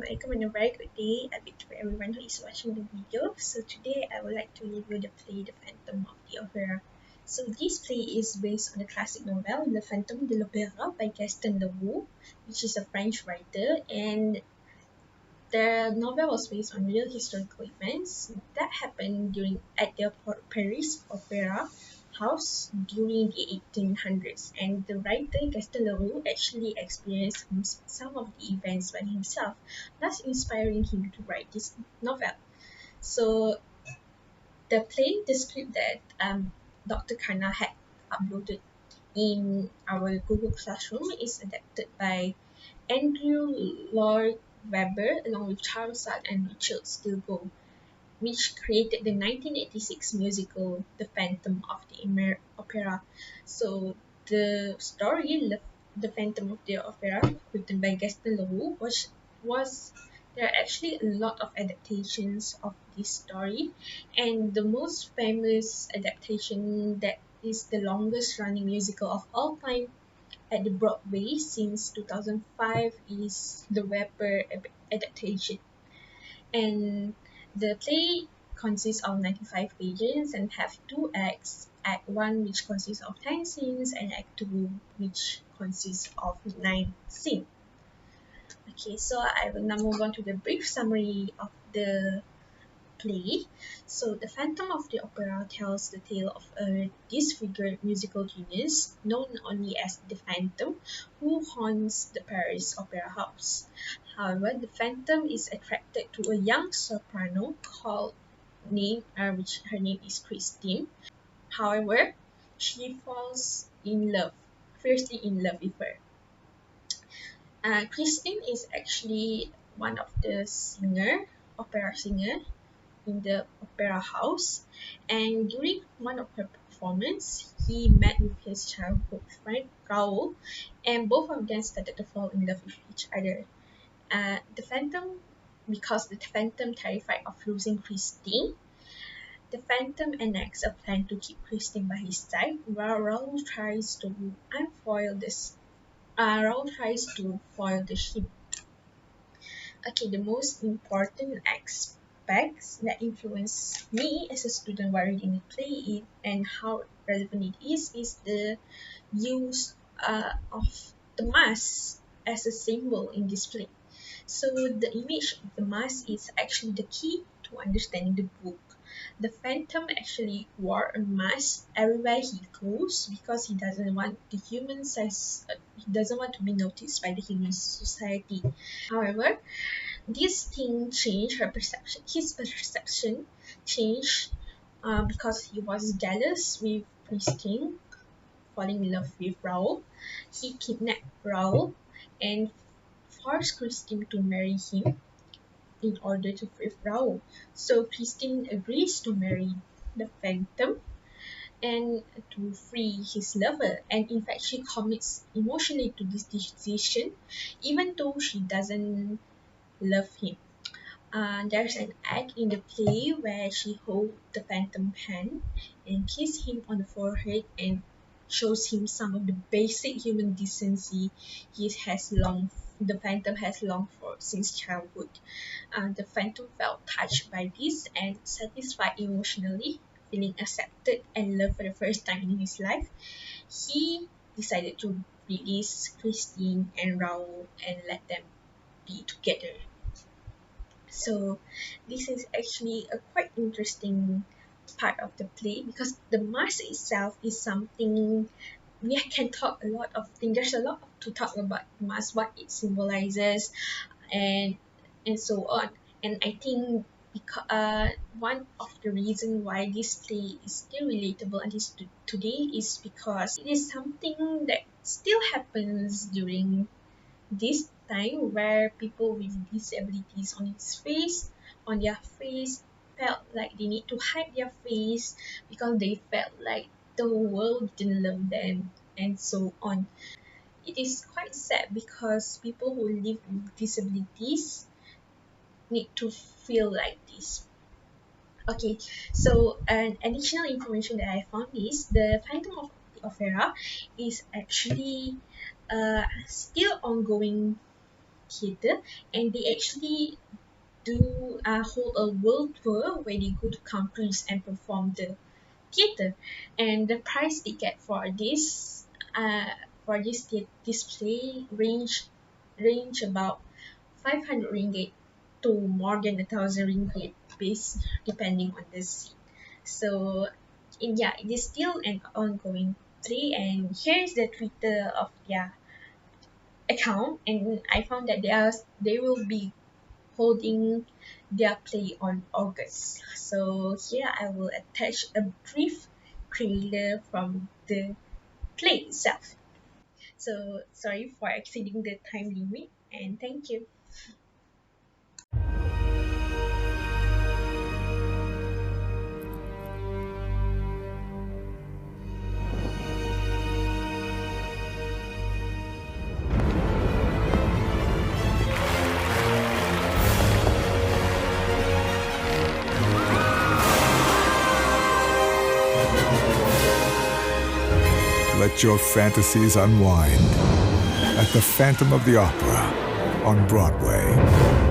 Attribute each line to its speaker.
Speaker 1: Assalamualaikum and a very good day to everyone who is watching the video. So today I would like to review the play The Phantom of the Opera. So this play is based on the classic novel Le Phantom de l'Opéra by Gaston Leroux, which is a French writer, and the novel was based on real historical events that happened at the Paris Opera House during the 1800s, and the writer Gaston Leroux actually experienced some of the events by himself, thus inspiring him to write this novel. So the play, the script that Dr. Kana had uploaded in our Google Classroom, is adapted by Lloyd along with Charles Sutton and Richard Stilgoe, which created the 1986 musical The Phantom of the Opera. So the story, The Phantom of the Opera, written by Gaston Leroux, was there are actually a lot of adaptations of this story, and the most famous adaptation that is the longest running musical of all time at the Broadway since 2005 is the Weber adaptation. And the play consists of 95 pages and have two acts. Act 1, which consists of 10 scenes, and Act 2, which consists of 9 scenes. Okay, so I will now move on to the brief summary of the play. So The Phantom of the Opera tells the tale of a disfigured musical genius known only as the Phantom, who haunts the Paris Opera House. However, the Phantom is attracted to a young soprano which her name is Christine. However, she falls fiercely in love with her. Christine is actually one of the opera singer in the opera house, and during one of her performance he met with his childhood friend Raoul, and both of them started to fall in love with each other. Because the Phantom terrified of losing Christine, the Phantom enacts a plan to keep Christine by his side while Raoul tries to foil the ship. Okay, the most important aspects that influence me as a student while reading the play and how relevant it is the use of the mask as a symbol in this play. So the image of the mask is actually the key to understanding the book. The Phantom actually wore a mask everywhere he goes because he doesn't want to be noticed by the human society. However, this thing changed his perception changed because he was jealous with Christine, falling in love with Raoul. He kidnapped Raoul and forced Christine to marry him in order to free Raoul. So Christine agrees to marry the Phantom and to free his lover, and in fact she commits emotionally to this decision even though she doesn't love him. There's an act in the play where she holds the Phantom hand and kisses him on the forehead and shows him some of the basic human decency the Phantom has longed for since childhood. The Phantom felt touched by this and satisfied emotionally, feeling accepted and loved for the first time in his life. He decided to release Christine and Raoul and let them be together. So this is actually a quite interesting part of the play because the mask itself is something we can talk a lot of things. There's a lot to talk about mask, what it symbolizes, and so on. And I think because one of the reasons why this play is still relatable until today is because it is something that still happens during this time where people with disabilities on their face felt like they need to hide their face because they felt like the world didn't love them and so on. It is quite sad because people who live with disabilities need to feel like this. Okay, so an additional information that I found is the Phantom of the Opera is actually still ongoing theater, and they actually do hold a world tour where they go to countries and perform the theater. And the price ticket for this play range about 500 ringgit to more than 1,000 ringgit, based depending on the scene. So yeah, it is still an ongoing play, and here is the Twitter of their account, and I found that they will be holding their play on August. So here I will attach a brief trailer from the play itself. So sorry for exceeding the time limit, and thank you.
Speaker 2: Let your fantasies unwind at the Phantom of the Opera on Broadway.